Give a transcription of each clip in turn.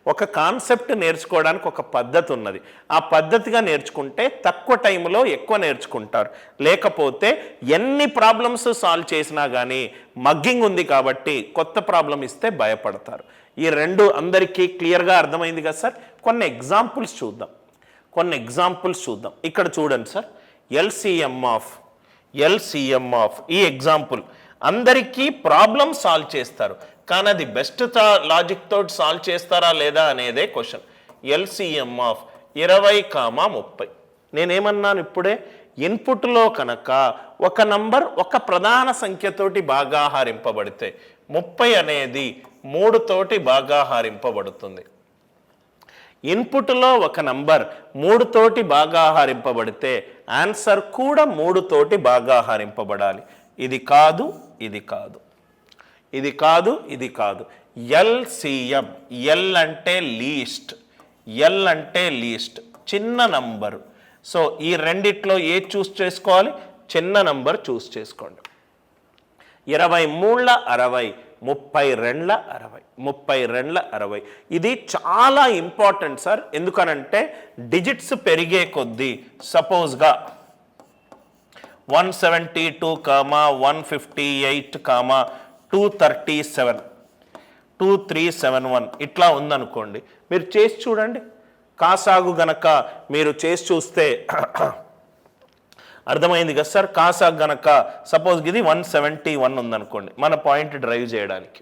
ఒక కాన్సెప్ట్ నేర్చుకోవడానికి ఒక పద్ధతి ఉన్నది. ఆ పద్ధతిగా నేర్చుకుంటే తక్కువ టైంలో ఎక్కువ నేర్చుకుంటారు. లేకపోతే ఎన్ని ప్రాబ్లమ్స్ సాల్వ్ చేసినా కానీ మగ్గింగ్ ఉంది కాబట్టి కొత్త ప్రాబ్లం ఇస్తే భయపడతారు. ఈ రెండు అందరికీ క్లియర్గా అర్థమైంది కదా సార్. కొన్ని ఎగ్జాంపుల్స్ చూద్దాం. ఇక్కడ చూడండి సార్, ఎల్సిఎం ఆఫ్ ఈ ఎగ్జాంపుల్ అందరికీ ప్రాబ్లం సాల్వ్ చేస్తారు, కానీ అది బెస్ట్ లాజిక్ తోటి సాల్వ్ చేస్తారా లేదా అనేదే క్వశ్చన్. LCM of 20, 30. నేనేమన్నాను ఇప్పుడే, ఇన్పుట్లో కనుక ఒక నంబర్ ఒక ప్రధాన సంఖ్యతోటి భాగాహారింపబడితే 30 అనేది 3 తోటి భాగాహారింపబడుతుంది. ఇన్పుట్లో ఒక నంబర్ 3 తోటి భాగాహారింపబడితే ఆన్సర్ కూడా 3 తోటి భాగాహారింపబడాలి. ఇది కాదు. ఎల్సిఎం, ఎల్ అంటే లీస్ట్, చిన్న నంబరు. సో ఈ రెండిట్లో ఏది చూస్ చేసుకోవాలి? చిన్న నంబర్ చూస్ చేసుకోండి. 23 60, 32 60. ఇది చాలా ఇంపార్టెంట్ సార్. ఎందుకనంటే డిజిట్స్ పెరిగే కొద్దీ సపోజ్గా 172, 158, 237, 2371 ఇట్లా ఉందనుకోండి. మీరు చేసి చూడండి. కాసాగు గనక మీరు చేసి చూస్తే అర్థమైంది కదా సార్. కాసాగు గనక సపోజ్ ఇది 171 ఉందనుకోండి, మన పాయింట్ డ్రైవ్ చేయడానికి.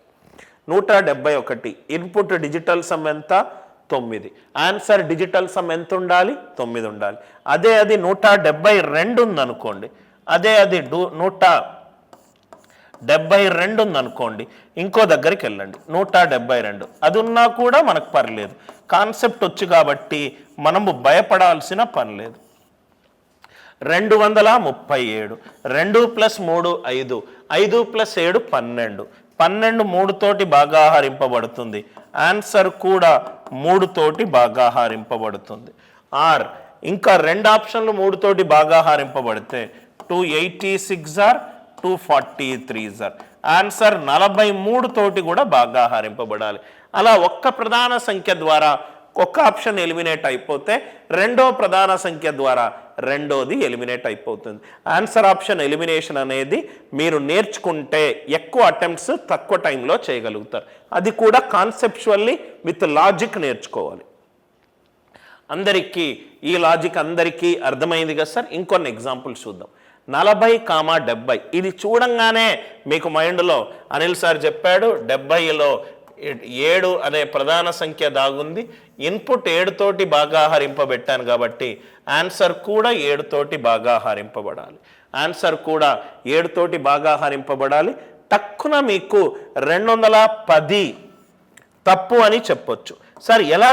171 ఇన్పుట్ డిజిటల్ సమ్ ఎంత? 9. ఆన్సర్ డిజిటల్ సమ్ ఎంత ఉండాలి? 9 ఉండాలి. అదే అది 172 ఉందనుకోండి, అదే అది 172 ఉందనుకోండి, ఇంకో దగ్గరికి వెళ్ళండి 172. అది ఉన్నా కూడా మనకు పర్లేదు, కాన్సెప్ట్ వచ్చు కాబట్టి మనము భయపడాల్సిన పని లేదు. 237, 2 + 3 5, 5 + 7 12, 12 3 తోటి భాగాహారింపబడుతుంది. ఆన్సర్ కూడా 3 తోటి భాగాహారింపబడుతుంది. ఆర్ ఇంకా 2 ఆప్షన్లు 3 తోటి భాగాహారింపబడితే 286 243 ఆన్సర్ 43 తోటి కూడా భాగాహారింపబడాలి. అలా ఒక్క ప్రధాన సంఖ్య ద్వారా ఒక్క ఆప్షన్ ఎలిమినేట్ అయిపోతే రెండో ప్రధాన సంఖ్య ద్వారా రెండోది ఎలిమినేట్ అయిపోతుంది. ఆన్సర్ ఆప్షన్ ఎలిమినేషన్ అనేది మీరు నేర్చుకుంటే ఎక్కువ అటెంప్ట్స్ తక్కువ టైంలో చేయగలుగుతారు. అది కూడా కాన్సెప్చువల్లీ విత్ లాజిక్ నేర్చుకోవాలి. అందరికీ ఈ లాజిక్ అందరికీ అర్థమైంది కదా సార్. ఇంకొన్ని ఎగ్జాంపుల్స్ చూద్దాం. 40, 70 ఇది చూడంగానే మీకు మైండ్లో అనిల్ సార్ చెప్పాడు 70లో 7 అనే ప్రధాన సంఖ్య దాగుంది. ఇన్పుట్ 7 తోటి భాగాహారింపబెట్టాను కాబట్టి ఆన్సర్ కూడా 7 తోటి భాగాహారింపబడాలి. టక్కున మీకు 210 తప్పు అని చెప్పొచ్చు. సార్ ఎలా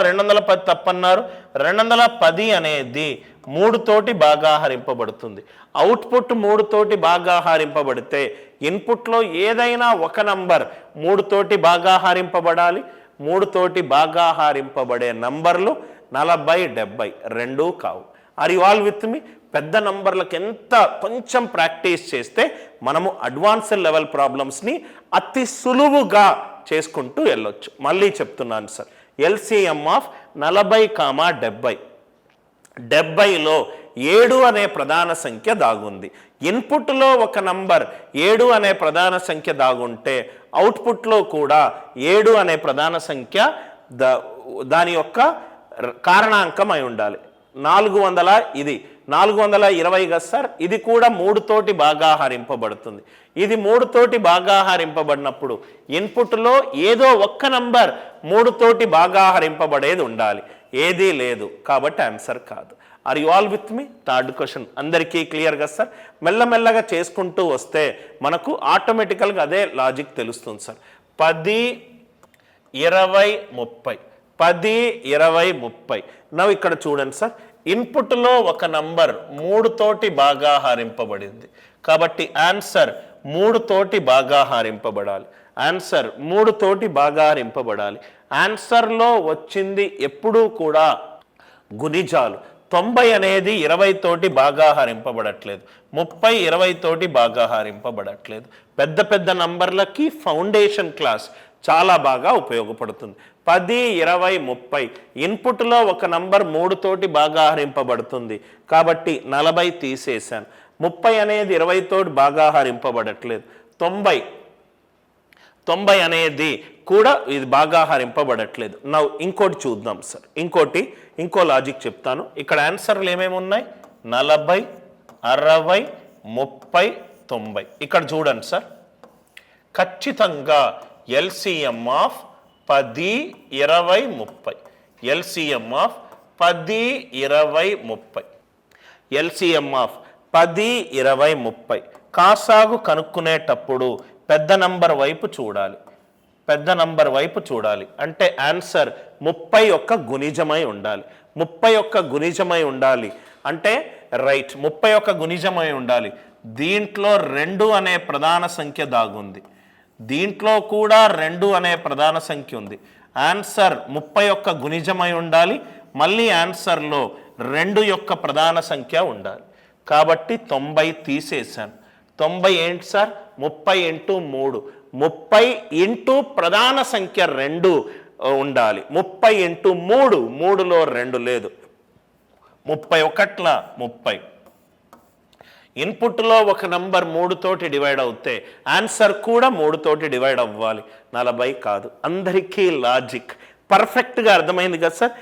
210 తప్పన్నారు? 210 అనేది 3 తోటి భాగాహారింపబడుతుంది. అవుట్పుట్ 3 తోటి భాగాహారింపబడితే ఇన్పుట్లో ఏదైనా ఒక నంబర్ 3 తోటి భాగాహారింపబడాలి. 3 తోటి భాగాహారింపబడే నంబర్లు 40, 70 రెండూ కావు. ఆర్ యు ఆల్ విత్ మీ? పెద్ద నంబర్లకు ఎంత కొంచెం ప్రాక్టీస్ చేస్తే మనము అడ్వాన్స్డ్ లెవెల్ ప్రాబ్లమ్స్ని అతి సులువుగా చేసుకుంటూ వెళ్ళొచ్చు. మళ్ళీ చెప్తున్నాను సార్, ఎల్సిఎం ఆఫ్ 40, 70. 70లో 7 అనే ప్రధాన సంఖ్య దాగుంది. ఇన్పుట్లో ఒక నంబర్ 7 అనే ప్రధాన సంఖ్య దాగుంటే అవుట్పుట్లో కూడా 7 అనే ప్రధాన సంఖ్య దాని యొక్క కారణాంకం అయి ఉండాలి. 400 ఇది 420 కదా సార్. ఇది కూడా 3 తోటి భాగాహారింపబడుతుంది. ఇది 3 తోటి భాగాహారింపబడినప్పుడు ఇన్పుట్లో ఏదో ఒక్క నంబర్ 3 తోటి భాగాహారింపబడేది ఉండాలి. ఏదీ లేదు కాబట్టి ఆన్సర్ కాదు. Are you all with me? Third question అందరికీ క్లియర్ కదా సార్. మెల్లమెల్లగా చేసుకుంటూ వస్తే మనకు ఆటోమేటికల్గా అదే లాజిక్ తెలుస్తుంది సార్. 10, 20, 30 10, 20, 30. నవ్వు ఇక్కడ చూడండి సార్, ఇన్పుట్లో ఒక నంబర్ 3 తోటి భాగాహారింపబడింది కాబట్టి ఆన్సర్ 3 తోటి భాగాహారింపబడాలి. ఆన్సర్లో వచ్చింది ఎప్పుడూ కూడా గుణిజాలు. 90 అనేది 20 తోటి భాగాహారింపబడట్లేదు, 30 20 తోటి భాగాహారింపబడట్లేదు. పెద్ద పెద్ద నంబర్లకి ఫౌండేషన్ క్లాస్ చాలా బాగా ఉపయోగపడుతుంది. 10, 20, 30 ఇన్పుట్లో ఒక నంబర్ 3 తోటి భాగాహరింపబడుతుంది కాబట్టి 40 తీసేశాను. 30 అనేది 20 తోటి భాగాహరింపబడట్లేదు. 90 అనేది కూడా ఇది భాగాహరింపబడట్లేదు. ఇంకోటి చూద్దాం సార్. ఇంకో లాజిక్ చెప్తాను. ఇక్కడ ఆన్సర్లు ఏమేమి ఉన్నాయి? 40, 60, 30, 90. ఇక్కడ చూడండి సార్, ఖచ్చితంగా LCM of 10, 20, 30. LCM of 10, 20, 30. LCM of 10, 20, 30. కాసాగు కనుక్కునేటప్పుడు పెద్ద నంబర్ వైపు చూడాలి. అంటే ఆన్సర్ 30 యొక్క గుణిజమై ఉండాలి. 30 యొక్క గుణిజమై ఉండాలి అంటే రైట్, 30 యొక్క గుణిజమై ఉండాలి. దీంట్లో 2 అనే ప్రధాన సంఖ్య దాగుంది. దీంట్లో కూడా 2 అనే ప్రధాన సంఖ్య ఉంది. ఆన్సర్ 30 యొక్క గుణిజమై ఉండాలి. మళ్ళీ ఆన్సర్లో 2 యొక్క ప్రధాన సంఖ్య ఉండాలి. కాబట్టి 90 తీసేశాను. 90 ఏంటి సార్? 30 ఇంటూ 3. 30 ఇంటూ ప్రధాన సంఖ్య 2 ఉండాలి. 30 ఇంటూ 3, 3లో 2 లేదు. 31ల 30. ఇన్పుట్లో ఒక నంబర్ 3 తోటి డివైడ్ అవుతే ఆన్సర్ కూడా 3 తోటి డివైడ్ అవ్వాలి, 40 కాదు. అందరికీ లాజిక్ పర్ఫెక్ట్గా అర్థమైంది కదా సార్?